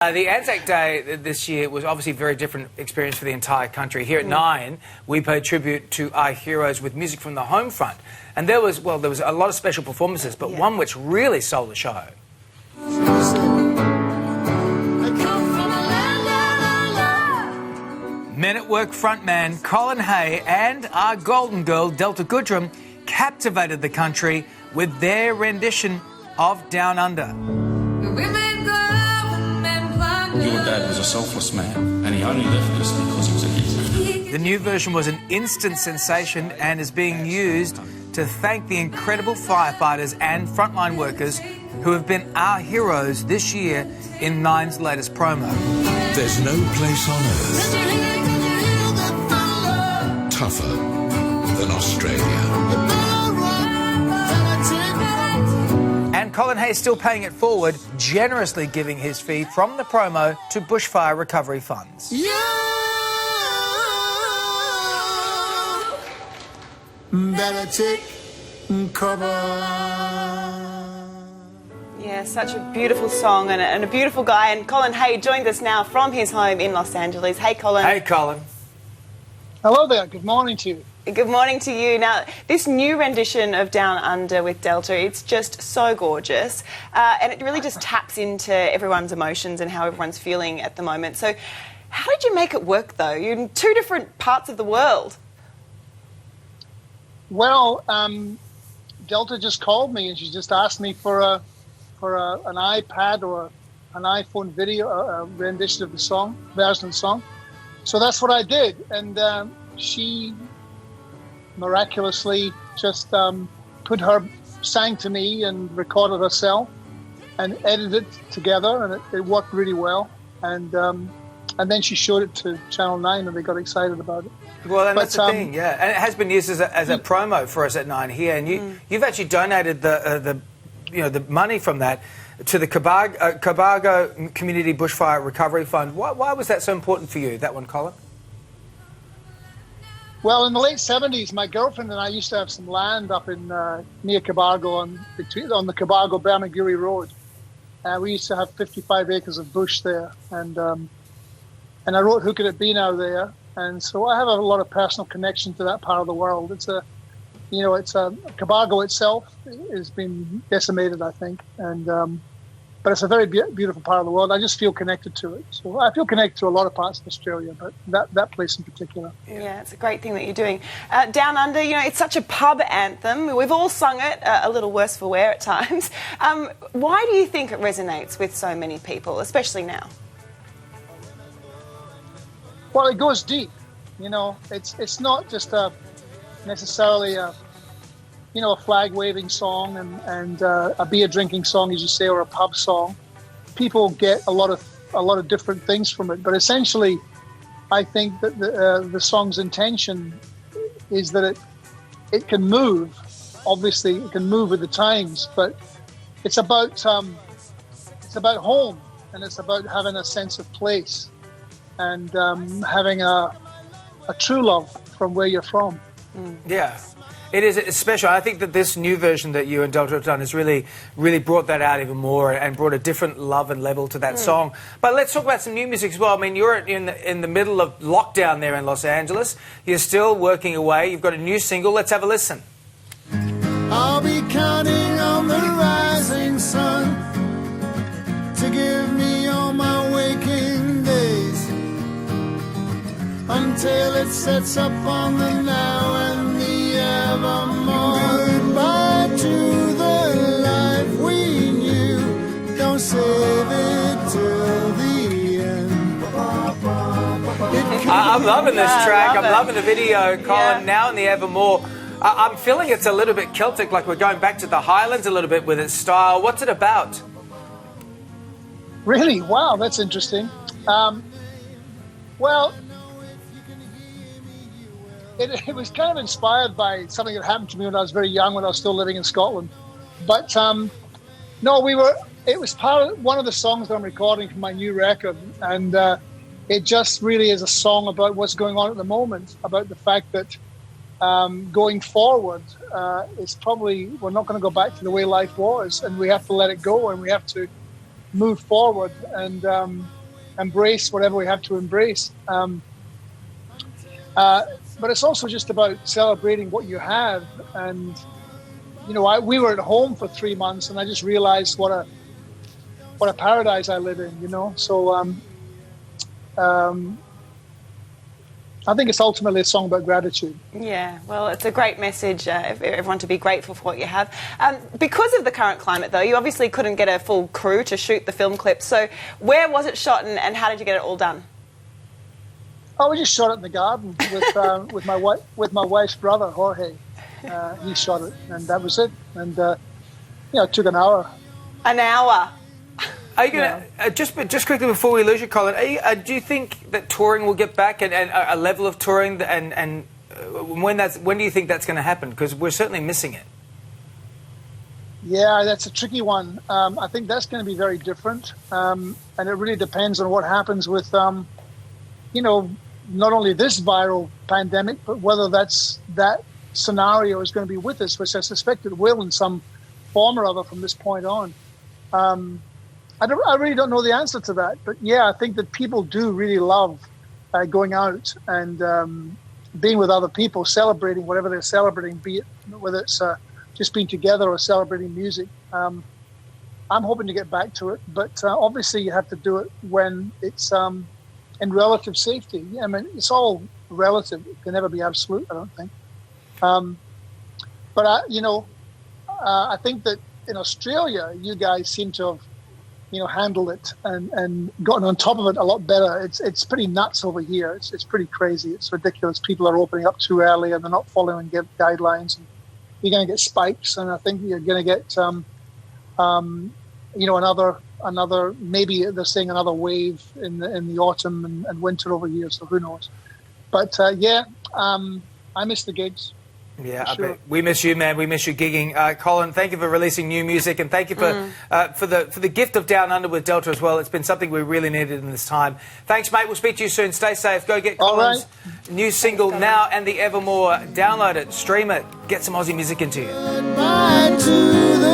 The Anzac Day this year was obviously a very different experience for the entire country. Here at 9, we paid tribute to our heroes with music from the home front. And there was a lot of special performances, but one which really sold the show. Men at Work frontman Colin and our golden girl Delta Goodrum captivated the country with their rendition of Down Under. Your dad was a selfless man, and he only left us because he was a hero. The new version was an instant sensation and is being used to thank the incredible firefighters and frontline workers who have been our heroes this year in 9's latest promo. There's no place on earth tougher than Australia. And Colin is still paying it forward, generously giving his fee from the promo to bushfire recovery funds. Better take cover. Yeah, such a beautiful song and a beautiful guy. And Colin Hay joins us now from his home in Los Angeles. Hey, Colin. Hey, Colin. Hello there. Good morning to you. Good morning to you. Now, this new rendition of Down Under with Delta, it's just so gorgeous. And it really just taps into everyone's emotions and how everyone's feeling at the moment. So how did you make it work, though? You're in two different parts of the world. Well, Delta just called me and she just asked me for an iPad or an iPhone video rendition of the song, version of the song. So that's what I did, and she miraculously just sang to me and recorded herself and edited it together, and it worked really well. And then she showed it to Channel 9, and they got excited about it. Well, and that's the thing, yeah. And it has been used as a promo for us at 9 here, and you've actually donated the money from that to the Cobargo Community Bushfire Recovery Fund. Why was that so important for you, that one, Colin? Well, in the late 70s, my girlfriend and I used to have some land up in near Cobargo on the Cobargo-Bermagui Road. We used to have 55 acres of bush there, and I wrote "Who Could It Be Now" there, and so I have a lot of personal connection to that part of the world. Cobargo itself has been decimated, I think, but it's a very beautiful part of the world. I just feel connected to it. So I feel connected to a lot of parts of Australia, but that place in particular. Yeah, it's a great thing that you're doing. Down Under, it's such a pub anthem. We've all sung it, a little worse for wear at times. Why do you think it resonates with so many people, especially now? Well, it goes deep. It's not just necessarily a flag-waving song and a beer-drinking song, as you say, or a pub song. People get a lot of different things from it, but essentially, I think that the song's intention is that it can move. Obviously, it can move with the times, but it's about home, and it's about having a sense of place and having a true love from where you're from. Yeah. It is special. I think that this new version that you and Delta have done has really, really brought that out even more and brought a different love and level to that song. But let's talk about some new music as well. I mean, you're in the middle of lockdown there in Los Angeles. You're still working away. You've got a new single. Let's have a listen. I'll be counting on the rising sun to give me all my waking days until it sets up on the now and the evermore. Goodbye to the life we knew. Don't save it till the end. I'm loving this track. I'm loving the video, Colin. Yeah. Now in the Evermore. I'm feeling it's a little bit Celtic, like we're going back to the Highlands a little bit with its style. What's it about? Really? Wow, that's interesting. Well, it was kind of inspired by something that happened to me when I was very young, when I was still living in Scotland. But it was part of one of the songs that I'm recording for my new record, and it just really is a song about what's going on at the moment, about the fact that going forward, it's probably, we're not going to go back to the way life was, and we have to let it go, and we have to move forward and embrace whatever we have to embrace. But it's also just about celebrating what you have. And, you know, we were at home for 3 months, and I just realized what a paradise I live in, you know. So I think it's ultimately a song about gratitude. Yeah, well, it's a great message for everyone to be grateful for what you have. Because of the current climate, though, you obviously couldn't get a full crew to shoot the film clips. So where was it shot, and how did you get it all done? Oh, we just shot it in the garden with my wife's brother, Jorge. He shot it, and that was it. And it took an hour. An hour. Are you going to just quickly before we lose you, Colin? Do you think that touring will get back and a level of touring and when do you think that's going to happen? Because we're certainly missing it. Yeah, that's a tricky one. I think that's going to be very different, and it really depends on what happens with not only this viral pandemic, but whether that scenario is going to be with us, which I suspect it will in some form or other from this point on. I really don't know the answer to that, but yeah, I think that people do really love going out and being with other people, celebrating whatever they're celebrating, be it whether it's just being together or celebrating music. I'm hoping to get back to it, but obviously you have to do it when it's in relative safety. I mean, it's all relative. It can never be absolute, I don't think. But I think that in Australia, you guys seem to have, handled it and gotten on top of it a lot better. It's pretty nuts over here. It's pretty crazy. It's ridiculous. People are opening up too early and they're not following guidelines. And you're going to get spikes, and I think you're going to get, another. Maybe they're saying another wave in the autumn and winter over here. So who knows? But I miss the gigs. Yeah, sure. I bet. We miss you, man. We miss you gigging. Colin, thank you for releasing new music, and thank you for the gift of Down Under with Delta as well. It's been something we really needed in this time. Thanks, mate. We'll speak to you soon. Stay safe. Go get Colin's new single now and the Evermore. Download it, stream it, get some Aussie music into you. Goodbye to the